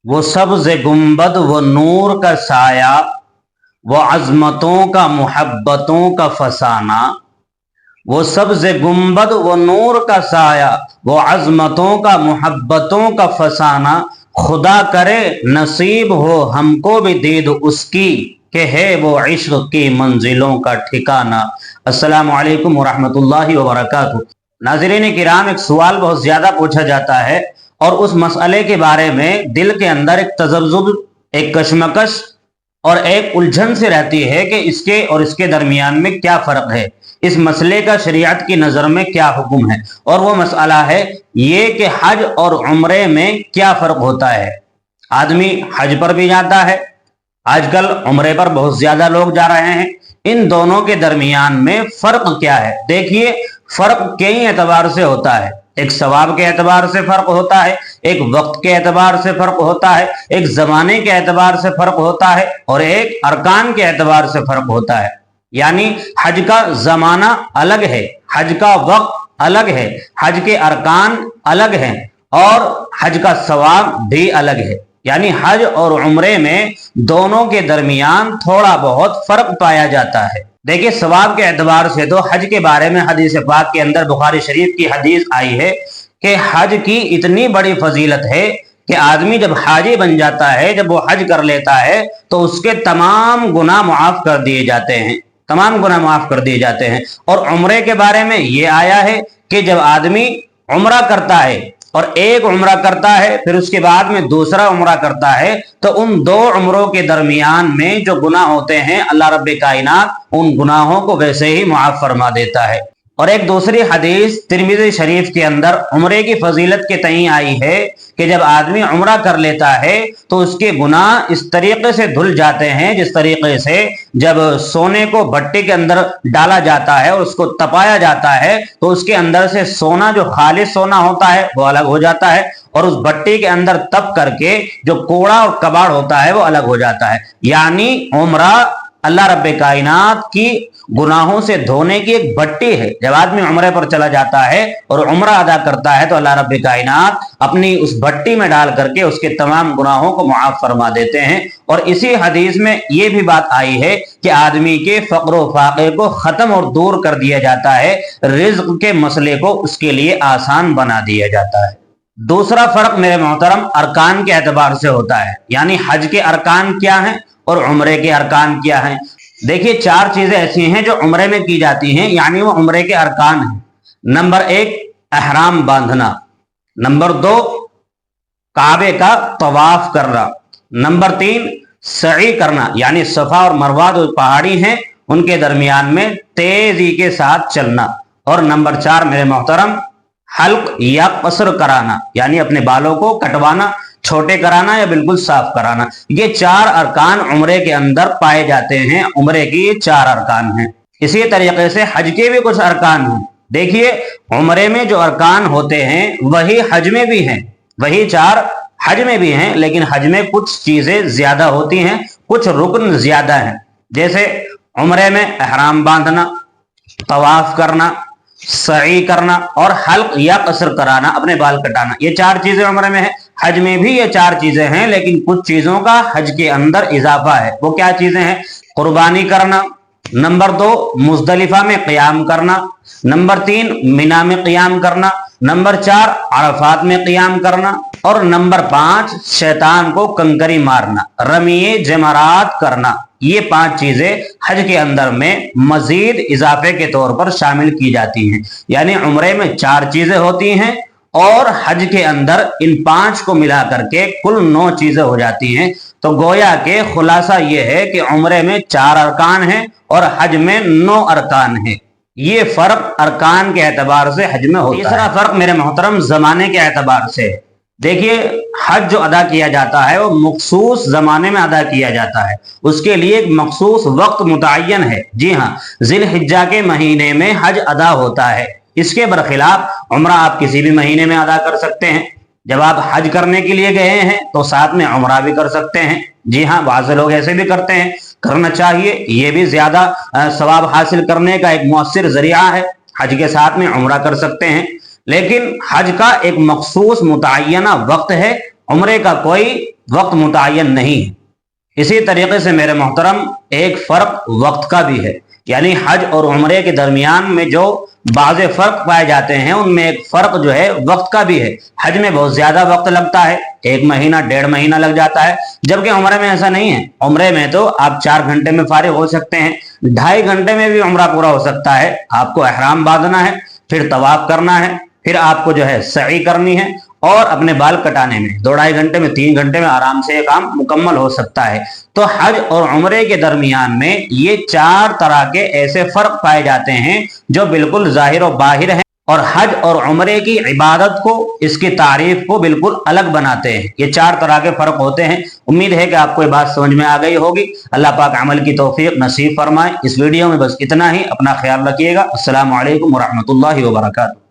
वो सब्ज़ गुंबद वो नूर का साया, वो अज़मतों का मोहब्बतों का फसाना। वो सब्ज़ गुंबद वो नूर का साया, वो अज़मतों का मोहब्बतों का फसाना। खुदा करे नसीब हो हमको भी दीद उसकी, कि है वो इश्क की मंजिलों का ठिकाना। अस्सलामु अलैकुम वरहमतुल्लाहि वबरकातुहू। नाज़रीन किराम, एक सवाल बहुत ज़्यादा पूछा जाता है और उस मसले के बारे में दिल के अंदर एक तज़ब्ज़ुब, एक कशमकश और एक उलझन से रहती है कि इसके और इसके दरमियान में क्या फ़र्क है, इस मसले का शरीयत की नज़र में क्या हुक्म है। और वो मसला है ये कि हज और उम्रे में क्या फ़र्क होता है। आदमी हज पर भी जाता है, आजकल उम्रे पर बहुत ज़्यादा लोग जा रहे हैं। इन दोनों के दरमियान में फ़र्क क्या है? देखिए, फ़र्क कई एतबार से होता है। एक सवाब के एतबार से फ़र्क होता है, एक वक्त के एतबार से फ़र्क होता है, एक ज़माने के एतबार से फ़र्क होता है और एक अरकान के एतबार से फ़र्क होता है। यानी हज का ज़माना अलग है, हज का वक्त अलग है, हज के अरकान अलग हैं और हज का सवाब भी अलग है। यानी हज और उम्रे में दोनों के दरमियान थोड़ा बहुत फर्क पाया जाता है। देखिए, सवाब के एतबार से तो हज के बारे में हदीस पाक के अंदर बुखारी शरीफ की हदीस आई है कि हज की इतनी बड़ी फजीलत है कि आदमी जब हाजी बन जाता है, जब वो हज कर लेता है तो उसके तमाम गुनाह माफ कर दिए जाते हैं, तमाम गुनाह माफ कर दिए जाते हैं। और उम्रे के बारे में ये आया है कि जब आदमी उम्रा करता है और एक उम्रा करता है फिर उसके बाद में दूसरा उम्रा करता है, तो उन दो उम्रों के दरमियान में जो गुनाह होते हैं अल्लाह रब्बे कायनात उन गुनाहों को वैसे ही माफ फरमा देता है। और एक दूसरी हदीस तिरमिज़ी शरीफ के अंदर उम्रे की फजीलत के तई आई है कि जब आदमी उम्रा कर लेता है तो उसके गुनाह इस तरीके से धुल जाते हैं जिस तरीके से जब सोने को भट्टी के अंदर डाला जाता है और उसको तपाया जाता है तो उसके अंदर से सोना, जो खालिस सोना होता है, वो अलग हो जाता है और उस भट्टी के अंदर तप करके जो कोड़ा और कबाड़ होता है वो अलग हो जाता है। यानी उम्रा अल्लाह रब्बे कायनात की गुनाहों से धोने की एक भट्टी है। जब आदमी उम्रे पर चला जाता है और उम्रा अदा करता है तो अल्लाह रब्बे कायनात अपनी उस भट्टी में डाल करके उसके तमाम गुनाहों को माफ फरमा देते हैं। और इसी हदीस में ये भी बात आई है कि आदमी के फक्र व फाके को खत्म और दूर कर दिया जाता है, रिज्क के मसले को उसके लिए आसान बना दिया जाता है। दूसरा फर्क मेरे मोहतरम अरकान के एतबार से होता है। यानी हज के अरकान क्या हैं और उम्रे के अरकान क्या हैं। देखिए, चार चीजें ऐसी हैं जो उम्रे में की जाती हैं, यानी वो उम्रे के अरकान हैं। नंबर एक, एहराम बांधना। नंबर दो, काबे का तवाफ करना। नंबर तीन, सई करना, यानी सफा और मरवा जो पहाड़ी हैं उनके दरमियान में तेजी के साथ चलना। और नंबर चार मेरे मोहतरम, हल्क या कसर कराना, यानी अपने बालों को कटवाना, छोटे कराना या बिल्कुल साफ कराना। ये चार अरकान उम्रे के अंदर पाए जाते हैं। उम्रे की ये चार अरकान हैं। इसी तरीके से हज के भी कुछ अरकान हैं। देखिए, उम्रे में जो अरकान होते हैं वही हज में भी हैं, वही चार हज में भी हैं, लेकिन हज में कुछ चीजें ज्यादा होती हैं, कुछ रुकन ज्यादा हैं। जैसे उम्रे में एहराम बांधना, तवाफ करना, सई करना और हल्क या कसर कराना, अपने बाल कटाना, ये चार चीजें उम्रे में है। हज में भी ये चार चीजें हैं, लेकिन कुछ चीजों का हज के अंदर इजाफा है। वो क्या चीजें हैं? कुर्बानी करना, नंबर दो मुजदलिफा में क़याम करना, नंबर तीन मिना में क़याम करना, नंबर चार अरफात में क़याम करना और नंबर पांच शैतान को कंकरी मारना, रमीए जमरात करना। ये पांच चीजें हज के अंदर में मजीद इजाफे के तौर पर शामिल की जाती हैं। यानी उम्रे में चार चीजें होती हैं और हज के अंदर इन पांच को मिला करके कुल 9 चीजें हो जाती हैं। तो गोया के खुलासा ये है कि उम्रे में 4 अरकान हैं और हज में 9 अरकान हैं। ये फर्क अरकान के एतबार से हज में होता है। तीसरा फर्क मेरे मोहतरम जमाने के एतबार से। देखिए, हज जो अदा किया जाता है वो मखसूस जमाने में अदा किया जाता है, उसके लिए एक मखसूस वक्त मुतय्यन है। जी हाँ, जिलहिज्जा के महीने में हज अदा होता है। इसके बरखिलाफ उम्रा आप किसी भी महीने में अदा कर सकते हैं। जब आप हज करने के लिए गए हैं तो साथ में उम्रा भी कर सकते हैं। जी हाँ, बहुत से लोग ऐसे भी करते हैं, करना चाहिए। ये भी ज्यादा सवाब हासिल करने का एक मुअस्सिर जरिया है। हज के साथ में उम्रा कर सकते हैं, लेकिन हज का एक मखसूस मुतय्यना वक्त है, उम्रे का कोई वक्त मुतय्यन नहीं है। इसी तरीके से मेरे मोहतरम एक फ़र्क वक्त का भी है, यानी हज और उम्रे के दरमियान में जो बाज़ फ़र्क पाए जाते हैं उनमें एक फ़र्क जो है वक्त का भी है। हज में बहुत ज़्यादा वक्त लगता है, 1 महीना 1.5 महीना लग जाता है, जबकि उम्रे में ऐसा नहीं है। उम्रे में तो आप 4 घंटे में फारिग हो सकते हैं, 2.5 घंटे में भी उम्रा पूरा हो सकता है। आपको एहराम बांधना है, फिर तवाफ करना है, फिर आपको जो है सई करनी है और अपने बाल कटाने में 2-2.5 घंटे में 3 घंटे में आराम से ये काम मुकम्मल हो सकता है। तो हज और उम्रे के दरमियान में ये 4 तरह के ऐसे फर्क पाए जाते हैं जो बिल्कुल जाहिर और बाहिर हैं और हज और उम्रे की इबादत को, इसकी तारीफ को बिल्कुल अलग बनाते हैं। ये 4 तरह के फर्क होते हैं। उम्मीद है कि आपको ये बात समझ में आ गई होगी। अल्लाह पाक अमल की तौफीक नसीब फरमाए। इस वीडियो में बस इतना ही। अपना ख्याल रखिएगा। अस्सलामु अलैकुम वरहमतुल्लाहि वबरकातुहू।